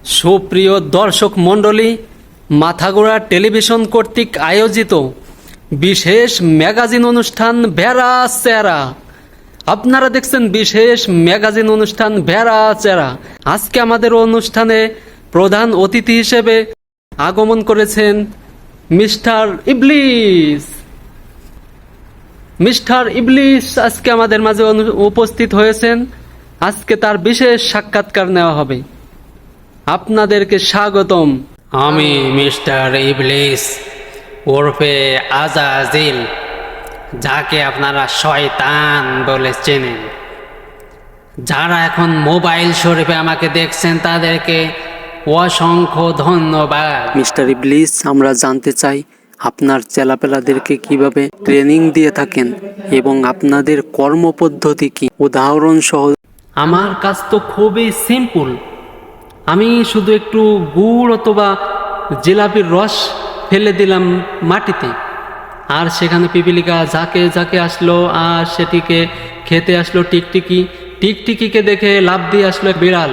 সুপ্রিয় দর্শক মণ্ডলী, মাথাগোড়া টেলিভিশন কর্তৃক আয়োজিত বিশেষ ম্যাগাজিন অনুষ্ঠান ভেড়া চেরা। আপনারা দেখছেন বিশেষ ম্যাগাজিন অনুষ্ঠান ভেড়া চেরা। আজকে আমাদের অনুষ্ঠানে প্রধান অতিথি হিসেবে আগমন করেছেন মিস্টার ইবলিস। মিস্টার ইবলিস আজকে আমাদের মাঝে উপস্থিত হয়েছেন। আজকে তার বিশেষ সাক্ষাৎকার নেওয়া হবে। আপনাদেরকে স্বাগতম। আমি মিস্টার ইবলিস ওরফে আজাজিল, যাকে আপনারা শয়তান বলে চেনেন। যারা এখন মোবাইল শরীফে আমাকে দেখছেন তাদেরকে অসংখ্য ধন্যবাদ। মিস্টার ইবলিস, আমরা জানতে চাই আপনার চেলাপেলাদেরকে কিভাবে ট্রেনিং দিয়ে থাকেন এবং আপনাদের কর্মপদ্ধতি কি, উদাহরণ সহ। আমার কাজ তো খুবই সিম্পল। আমি শুধু একটু গুড় অথবা জিলাপির রস ফেলে দিলাম মাটিতে, আর সেখানে পিপিলিকা যাকে যাকে আসলো আর সেটিকে খেতে আসলো টিকটিকি। টিকটিকিকে দেখে লাফ দিয়ে আসলো এক বিড়াল,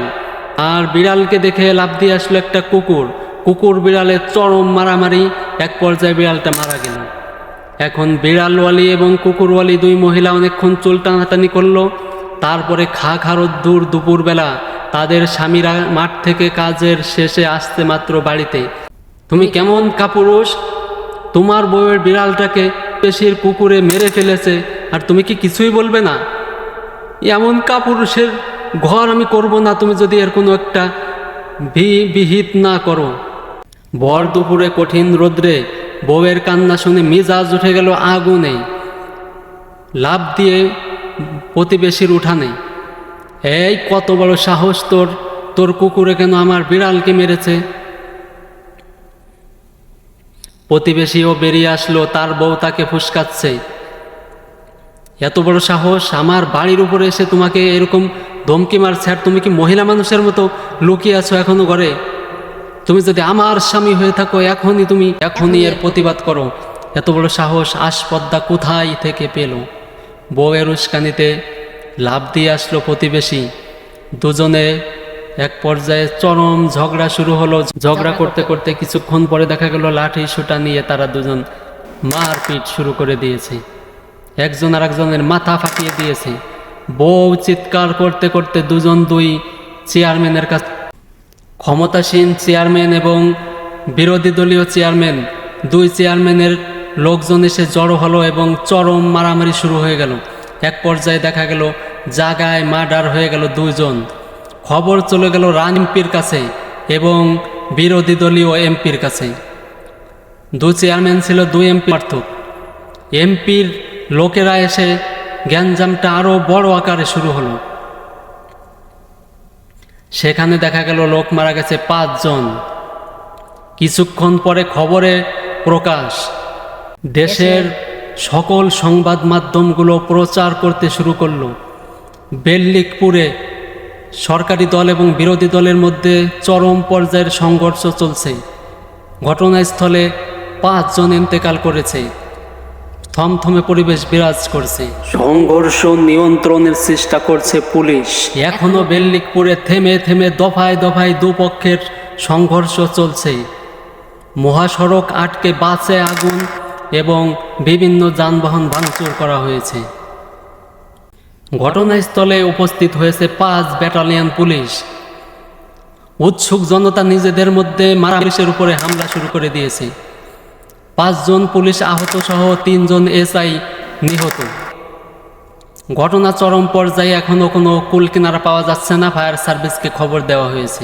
আর বিড়ালকে দেখে লাফ দিয়ে আসলো একটা কুকুর। কুকুর বিড়ালের চরম মারামারি, এক পর্যায়ে বিড়ালটা মারা গেল। এখন বিড়ালওয়ালি এবং কুকুরওয়ালি দুই মহিলা অনেকক্ষণ চুল টানাটানি করলো। তারপরে খারদ্দুর দুপুরবেলা তাদের স্বামীরা মাঠ থেকে কাজের শেষে আসতে মাত্র বাড়িতে, তুমি কেমন কাপুরুষ, তোমার বউয়ের বিড়ালটাকে পেশির কুকুরে মেরে ফেলেছে আর তুমি কি কিছুই বলবে না? এমন কাপুরুষের ঘর আমি করব না তুমি যদি এর কোনো একটা বিহিত না করো। ভর দুপুরে কঠিন রোদ্রে বউয়ের কান্না শুনে মিজাজ উঠে গেল আগুনে। লাফ দিয়ে প্রতিবেশীর উঠানে, এই কত বড় সাহস তোর, তোর কুকুরে কেন আমার বিড়ালকে মেরেছে? প্রতিবেশীও বেরিয়ে আসলো, তার বউ তাকে ফুসকাচ্ছে। এত বড় সাহস, আমার বাড়ির উপরে এসে তোমাকে এরকম ধমকি মারছে, আর তুমি কি মহিলা মানুষের মতো লুকিয়ে আছো এখনো ঘরে? তুমি যদি আমার স্বামী হয়ে থাকো এখনই এর প্রতিবাদ করো। এত বড় সাহস আসপদ্দা কোথায় থেকে পেল? বউয়ের উস্কানিতে লাফ দিয়ে আসলো প্রতিবেশী। দুজনে এক পর্যায়ে চরম ঝগড়া শুরু হলো। ঝগড়া করতে করতে কিছুক্ষণ পরে দেখা গেল লাঠি সুটা নিয়ে তারা দুজন মারপিট শুরু করে দিয়েছে। একজন আর একজনের মাথা ফাটিয়ে দিয়েছে। বউ চিৎকার করতে করতে দুই চেয়ারম্যানের কাছে, ক্ষমতাসীন চেয়ারম্যান এবং বিরোধী দলীয় চেয়ারম্যান, দুই চেয়ারম্যানের লোকজন এসে জড়ো হলো এবং চরম মারামারি শুরু হয়ে গেল। এক পর্যায়ে দেখা গেল জায়গায় মার্ডার হয়ে গেল দুইজন। খবর চলে গেল এমপির কাছে এবং বিরোধী দলীয় এমপির কাছে। দুই চেয়ারম্যান ছিল, দুই এমপি পার্থক। এমপির লোকেরা এসে গ্যাঞ্জামটা আরও বড় আকারে শুরু হলো। সেখানে দেখা গেল লোক মারা গেছে 5 জন। কিছুক্ষণ পরে খবরে প্রকাশ, দেশের সকল সংবাদ মাধ্যমগুলো প্রচার করতে শুরু করলো বেল্লিকপুরে সরকারি দল এবং বিরোধী দলের মধ্যে চরম পর্যায়ের সংঘর্ষ চলছে। ঘটনাস্থলে 5 জন ইন্তেকাল করেছে। থমথমে পরিবেশ বিরাজ করছে। সংঘর্ষ নিয়ন্ত্রণের চেষ্টা করছে পুলিশ। এখনো বেল্লিকপুরে থেমে থেমে দফায় দফায় দুপক্ষের সংঘর্ষ চলছে। মহাসড়ক আটকে বাসে আগুন এবং বিভিন্ন যানবাহন ভাঙচুর করা হয়েছে। ঘটনাস্থলে উপস্থিত হয়েছে 5 ব্যাটালিয়ন পুলিশ। উৎসুক জনতা নিজেদের মধ্যে পুলিশের উপরে হামলা শুরু করে দিয়েছে। 5 জন পুলিশ আহত সহ 3 জন এসআই নিহত। ঘটনা চরম পর্যায়ে, এখনো কোনো কুল কিনারা পাওয়া যাচ্ছে না। ফায়ার সার্ভিসকে খবর দেওয়া হয়েছে।